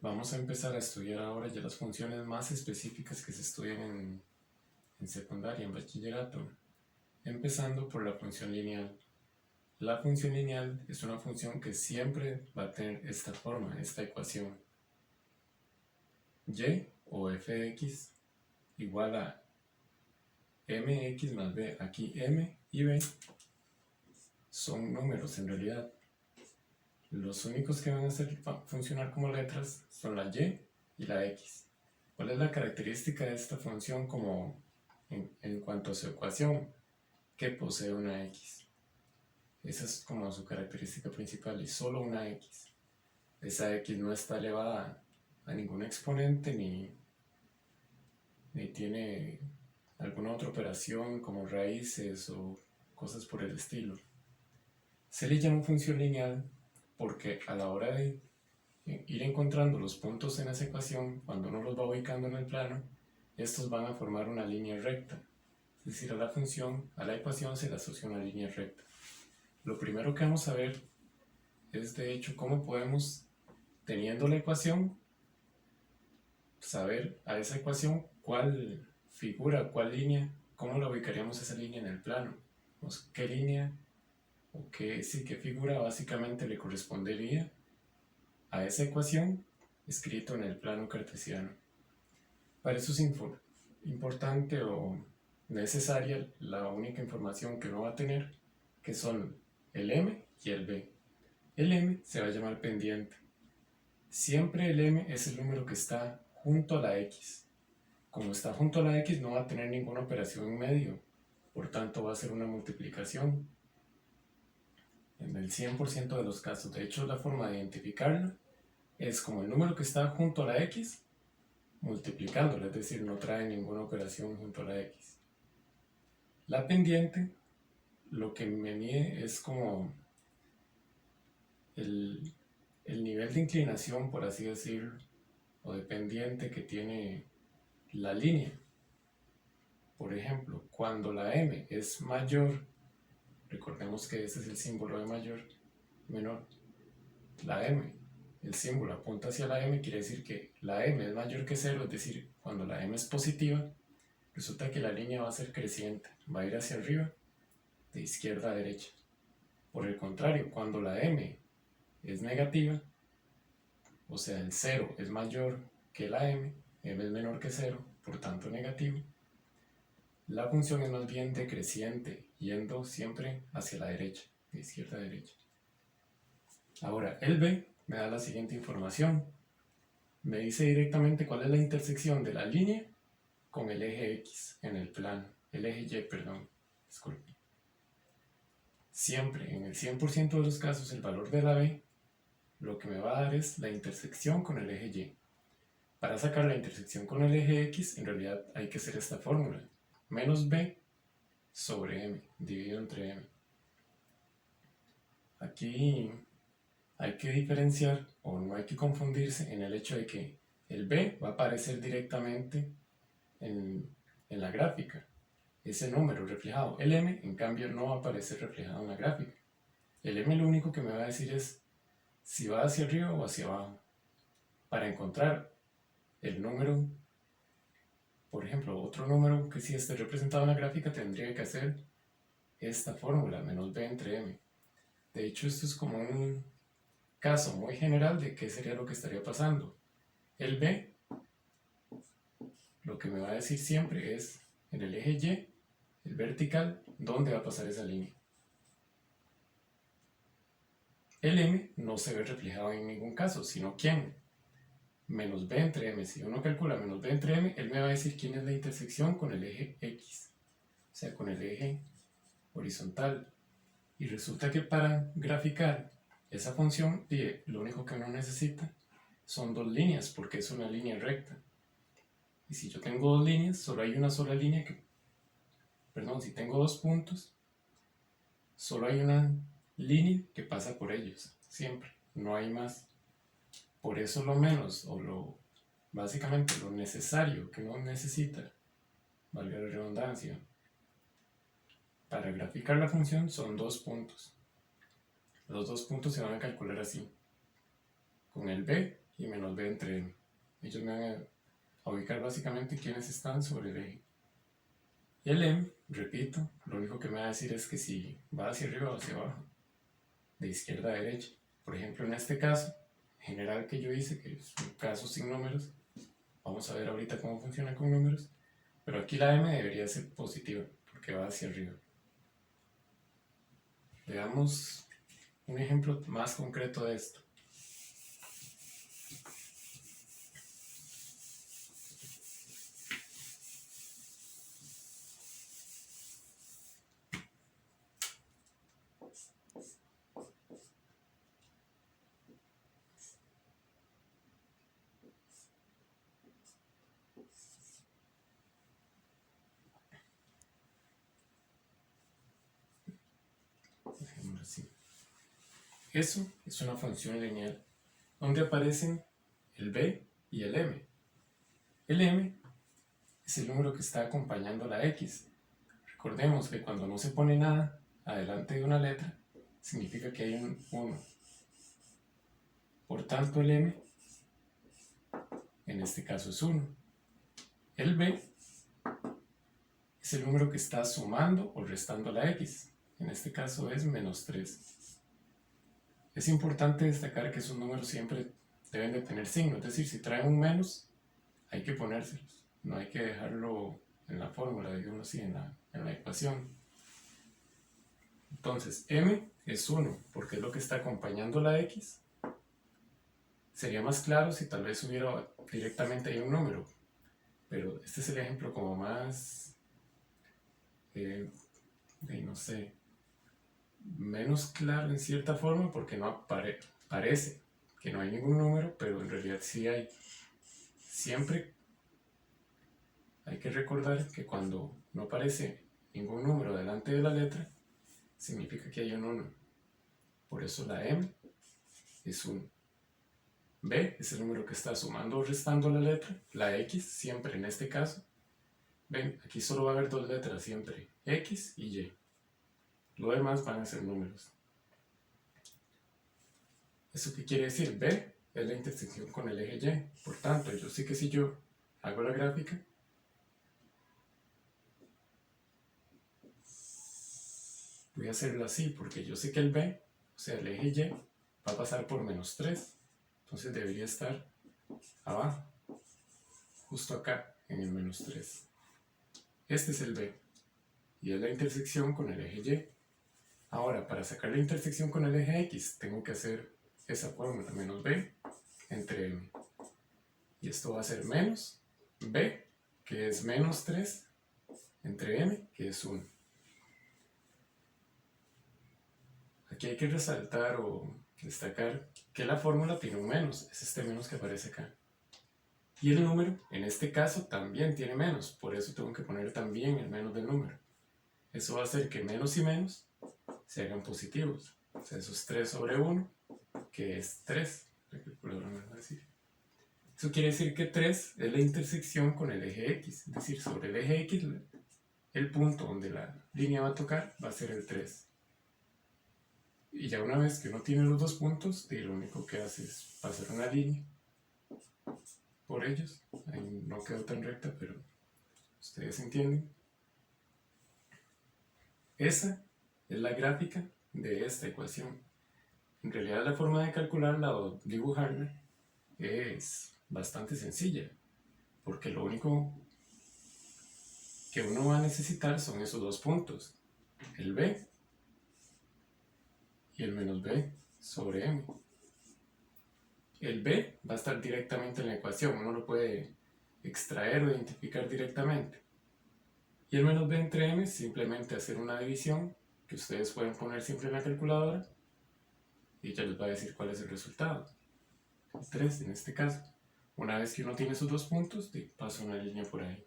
Vamos a empezar a estudiar ahora ya las funciones más específicas que se estudian en secundaria, en bachillerato, empezando por la función lineal. La función lineal es una función que siempre va a tener esta forma, esta ecuación. Y o f de x igual a mx más b. Aquí m y b son números en realidad. Los únicos que van a hacer funcionar como letras son la y y la x. ¿Cuál es la característica de esta función como en cuanto a su ecuación? Que posee una x. Esa es como su característica principal, y solo una x. Esa x no está elevada a ningún exponente ni tiene alguna otra operación como raíces o cosas por el estilo. Se le llama función lineal porque a la hora de ir encontrando los puntos en esa ecuación, cuando uno los va ubicando en el plano, estos van a formar una línea recta. Es decir, a la ecuación se le asocia una línea recta. Lo primero que vamos a ver es, de hecho, cómo podemos, teniendo la ecuación, saber a esa ecuación cuál figura, cuál línea, cómo la ubicaríamos esa línea en el plano. ¿Qué línea o qué figura básicamente le correspondería a esa ecuación escrito en el plano cartesiano? Para eso es importante o necesaria la única información que uno va a tener, que son el m y el b. El m se va a llamar pendiente. Siempre el m es el número que está junto a la x. Como está junto a la x, no va a tener ninguna operación en medio, por tanto va a ser una multiplicación en el 100% de los casos. De hecho, la forma de identificarlo es como el número que está junto a la x multiplicándolo, es decir, no trae ninguna operación junto a la x. La pendiente lo que me mide es como el nivel de inclinación, por así decirlo, o de pendiente que tiene la línea. Por ejemplo, cuando la m es mayor, recordemos que ese es el símbolo de mayor, menor, la m, el símbolo apunta hacia la m, quiere decir que la m es mayor que 0, es decir, cuando la m es positiva, resulta que la línea va a ser creciente, va a ir hacia arriba, de izquierda a derecha. Por el contrario, cuando la m es negativa, o sea, el 0 es mayor que la m es menor que 0, por tanto negativo, la función es más bien decreciente, yendo siempre hacia la derecha, de izquierda a derecha. Ahora, el b me da la siguiente información. Me dice directamente cuál es la intersección de la línea con el eje x en el plano, el eje y, perdón, disculpe. Siempre, en el 100% de los casos, el valor de la b lo que me va a dar es la intersección con el eje y. Para sacar la intersección con el eje x, en realidad hay que hacer esta fórmula. Menos b sobre m, dividido entre m. Aquí hay que diferenciar, o no hay que confundirse, en el hecho de que el b va a aparecer directamente en la gráfica. Ese número reflejado. El m, en cambio, no va a aparecer reflejado en la gráfica. El m lo único que me va a decir es si va hacia arriba o hacia abajo. Para encontrar el número, por ejemplo, otro número que sí esté representado en la gráfica, tendría que hacer esta fórmula, menos b entre m. De hecho, esto es como un caso muy general de qué sería lo que estaría pasando. El b, lo que me va a decir siempre es en el eje y, el vertical, dónde va a pasar esa línea. El m no se ve reflejado en ningún caso, sino quién. Menos b entre m. Si uno calcula menos b entre m, él me va a decir quién es la intersección con el eje x, o sea, con el eje horizontal. Y resulta que para graficar esa función, lo único que uno necesita son dos líneas, porque es una línea recta. Y si yo tengo dos líneas, solo hay una sola línea si tengo dos puntos, solo hay una línea que pasa por ellos, siempre, no hay más. Por eso lo menos, básicamente lo necesario que uno necesita, valga la redundancia, para graficar la función son dos puntos. Los dos puntos se van a calcular así. Con el b y menos b entre m. Ellos me van a ubicar básicamente quiénes están sobre el eje. Y el m, repito, lo único que me va a decir es que si va hacia arriba o hacia abajo, de izquierda a derecha. Por ejemplo, en este caso general que yo hice, que es un caso sin números, vamos a ver ahorita cómo funciona con números, pero aquí la m debería ser positiva, porque va hacia arriba. Veamos un ejemplo más concreto de esto. Así. Eso es una función lineal donde aparecen el b y el m. El m es el número que está acompañando la x. Recordemos que cuando no se pone nada adelante de una letra, significa que hay un 1. Por tanto, el m en este caso es 1. El b es el número que está sumando o restando la x. En este caso es menos 3. Es importante destacar que esos números siempre deben de tener signo, es decir, si traen un menos, hay que ponérselos. No hay que dejarlo en la fórmula, digamos así, en la ecuación. Entonces, m es 1, porque es lo que está acompañando la x. Sería más claro si tal vez hubiera directamente ahí un número, pero este es el ejemplo como más, no sé, menos claro en cierta forma, porque no parece que no hay ningún número, pero en realidad sí hay. Siempre hay que recordar que cuando no aparece ningún número delante de la letra, significa que hay un 1. Por eso la m es 1. B es el número que está sumando o restando la letra. La x, siempre en este caso. Ven, aquí solo va a haber dos letras siempre, x y y. Lo demás van a ser números. ¿Eso qué quiere decir? B es la intersección con el eje y. Por tanto, yo sé que si yo hago la gráfica, voy a hacerlo así, porque yo sé que el B, o sea el eje y, va a pasar por menos 3. Entonces debería estar abajo, justo acá, en el menos 3. Este es el B, y es la intersección con el eje y. Ahora, para sacar la intersección con el eje x, tengo que hacer esa fórmula, menos b entre m. Y esto va a ser menos b, que es menos 3, entre m, que es 1. Aquí hay que resaltar o destacar que la fórmula tiene un menos, es este menos que aparece acá. Y el número, en este caso, también tiene menos, por eso tengo que poner también el menos del número. Eso va a hacer que menos y menos se hagan positivos. O sea, eso es 3 sobre 1, que es 3. Eso quiere decir que 3 es la intersección con el eje x. Es decir, sobre el eje x, el punto donde la línea va a tocar va a ser el 3. Y ya una vez que uno tiene los dos puntos, lo único que hace es pasar una línea por ellos. Ahí no quedó tan recta, pero ustedes entienden. Esa es la gráfica de esta ecuación. En realidad la forma de calcularla o dibujarla es bastante sencilla, porque lo único que uno va a necesitar son esos dos puntos, el b y el menos b sobre m. El b va a estar directamente en la ecuación, uno lo puede extraer o identificar directamente. Y el menos b entre m es simplemente hacer una división que ustedes pueden poner siempre en la calculadora y ya les va a decir cuál es el resultado. 3 en este caso. Una vez que uno tiene sus dos puntos, paso una línea por ahí.